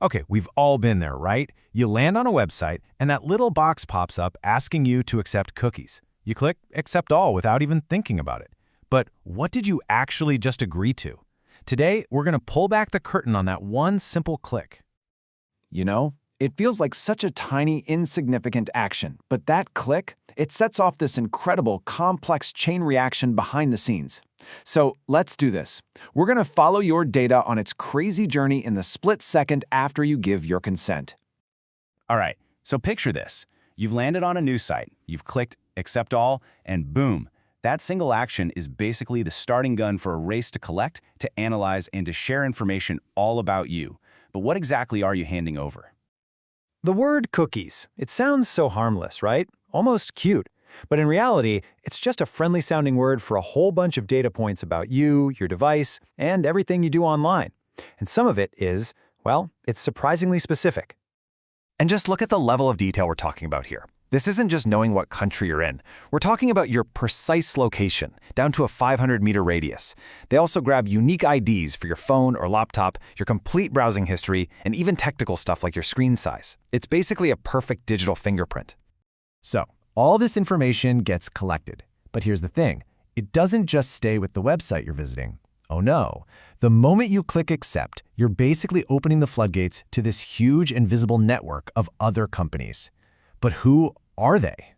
Okay, we've all been there, right? You land on a website, and that little box pops up asking you to accept cookies. You click Accept All without even thinking about it. But what did you actually just agree to? Today, we're going to pull back the curtain on that one simple click. You know, it feels like such a tiny, insignificant action, but that click, it sets off this incredible, complex chain reaction behind the scenes. So let's do this. We're going to follow your data on its crazy journey in the split second after you give your consent. All right, so picture this. You've landed on a news site, you've clicked Accept All, and boom, that single action is basically the starting gun for a race to collect, to analyze, and to share information all about you. But what exactly are you handing over? The word cookies. It sounds so harmless, right? Almost cute. But in reality, it's just a friendly-sounding word for a whole bunch of data points about you, your device, and everything you do online. And some of it is, well, it's surprisingly specific. And just look at the level of detail we're talking about here. This isn't just knowing what country you're in. We're talking about your precise location, down to a 500-meter radius. They also grab unique IDs for your phone or laptop, your complete browsing history, and even technical stuff like your screen size. It's basically a perfect digital fingerprint. So, all this information gets collected. But here's the thing. It doesn't just stay with the website you're visiting. Oh no. The moment you click Accept, you're basically opening the floodgates to this huge invisible network of other companies. But who are they?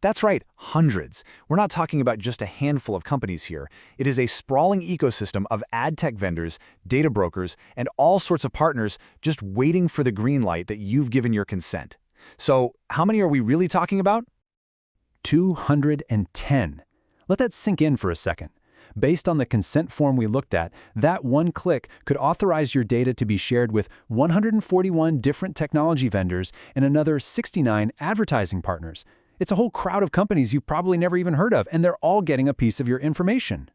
That's right, hundreds. We're not talking about just a handful of companies here. It is a sprawling ecosystem of ad tech vendors, data brokers, and all sorts of partners just waiting for the green light that you've given your consent. So, how many are we really talking about? 210. Let that sink in for a second. Based on the consent form we looked at, that one click could authorize your data to be shared with 141 different technology vendors and another 69 advertising partners. It's a whole crowd of companies you've probably never even heard of, and they're all getting a piece of your information.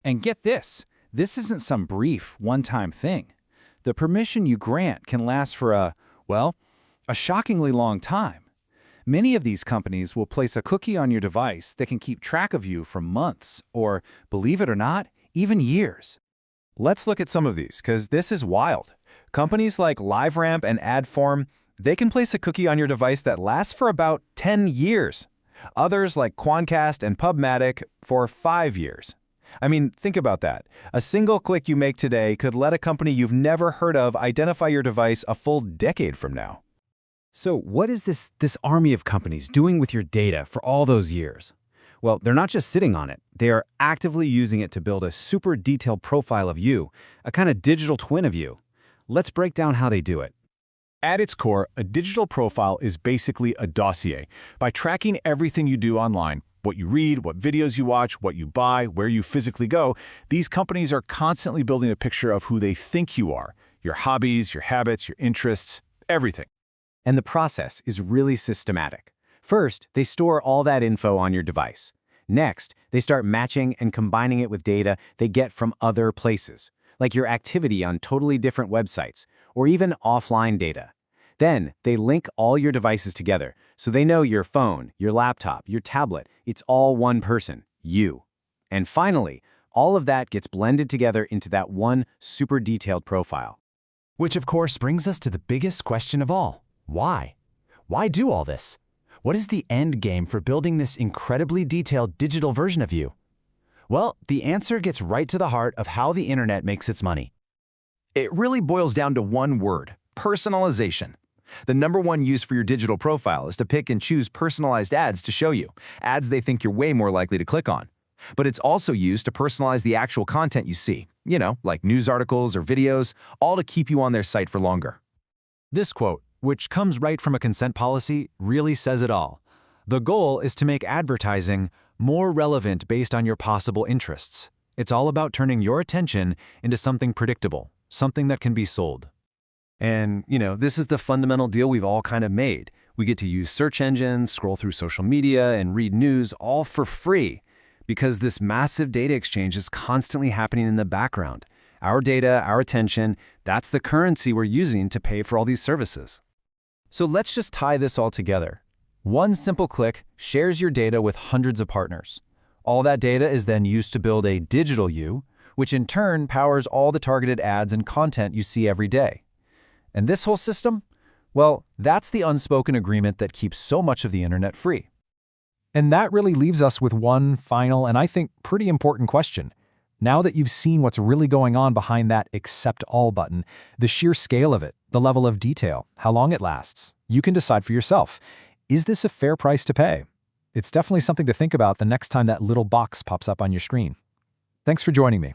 And get this isn't some brief, one-time thing. The permission you grant can last for a shockingly long time. Many of these companies will place a cookie on your device that can keep track of you for months, or, believe it or not, even years. Let's look at some of these, because this is wild. Companies like LiveRamp and AdForm, they can place a cookie on your device that lasts for about 10 years. Others like Quantcast and PubMatic for 5 years. I mean, think about that. A single click you make today could let a company you've never heard of identify your device a full decade from now. So what is this army of companies doing with your data for all those years? Well, they're not just sitting on it. They are actively using it to build a super detailed profile of you, a kind of digital twin of you. Let's break down how they do it. At its core, a digital profile is basically a dossier. By tracking everything you do online, what you read, what videos you watch, what you buy, where you physically go, these companies are constantly building a picture of who they think you are, your hobbies, your habits, your interests, everything. And the process is really systematic. First, they store all that info on your device. Next, they start matching and combining it with data they get from other places, like your activity on totally different websites, or even offline data. Then, they link all your devices together, so they know your phone, your laptop, your tablet, it's all one person, you. And finally, all of that gets blended together into that one super detailed profile. Which of course brings us to the biggest question of all. Why? Why do all this? What is the end game for building this incredibly detailed digital version of you? Well, the answer gets right to the heart of how the internet makes its money. It really boils down to one word: personalization. The #1 use for your digital profile is to pick and choose personalized ads to show you, ads they think you're way more likely to click on. But it's also used to personalize the actual content you see, like news articles or videos, all to keep you on their site for longer. This quote, which comes right from a consent policy, really says it all. The goal is to make advertising more relevant based on your possible interests. It's all about turning your attention into something predictable, something that can be sold. And, this is the fundamental deal we've all kind of made. We get to use search engines, scroll through social media, and read news all for free because this massive data exchange is constantly happening in the background. Our data, our attention, that's the currency we're using to pay for all these services. So let's just tie this all together. One simple click shares your data with hundreds of partners. All that data is then used to build a digital you, which in turn powers all the targeted ads and content you see every day. And this whole system? Well, that's the unspoken agreement that keeps so much of the internet free. And that really leaves us with one final and I think pretty important question. Now that you've seen what's really going on behind that accept all button, the sheer scale of it, the level of detail, how long it lasts, you can decide for yourself. Is this a fair price to pay? It's definitely something to think about the next time that little box pops up on your screen. Thanks for joining me.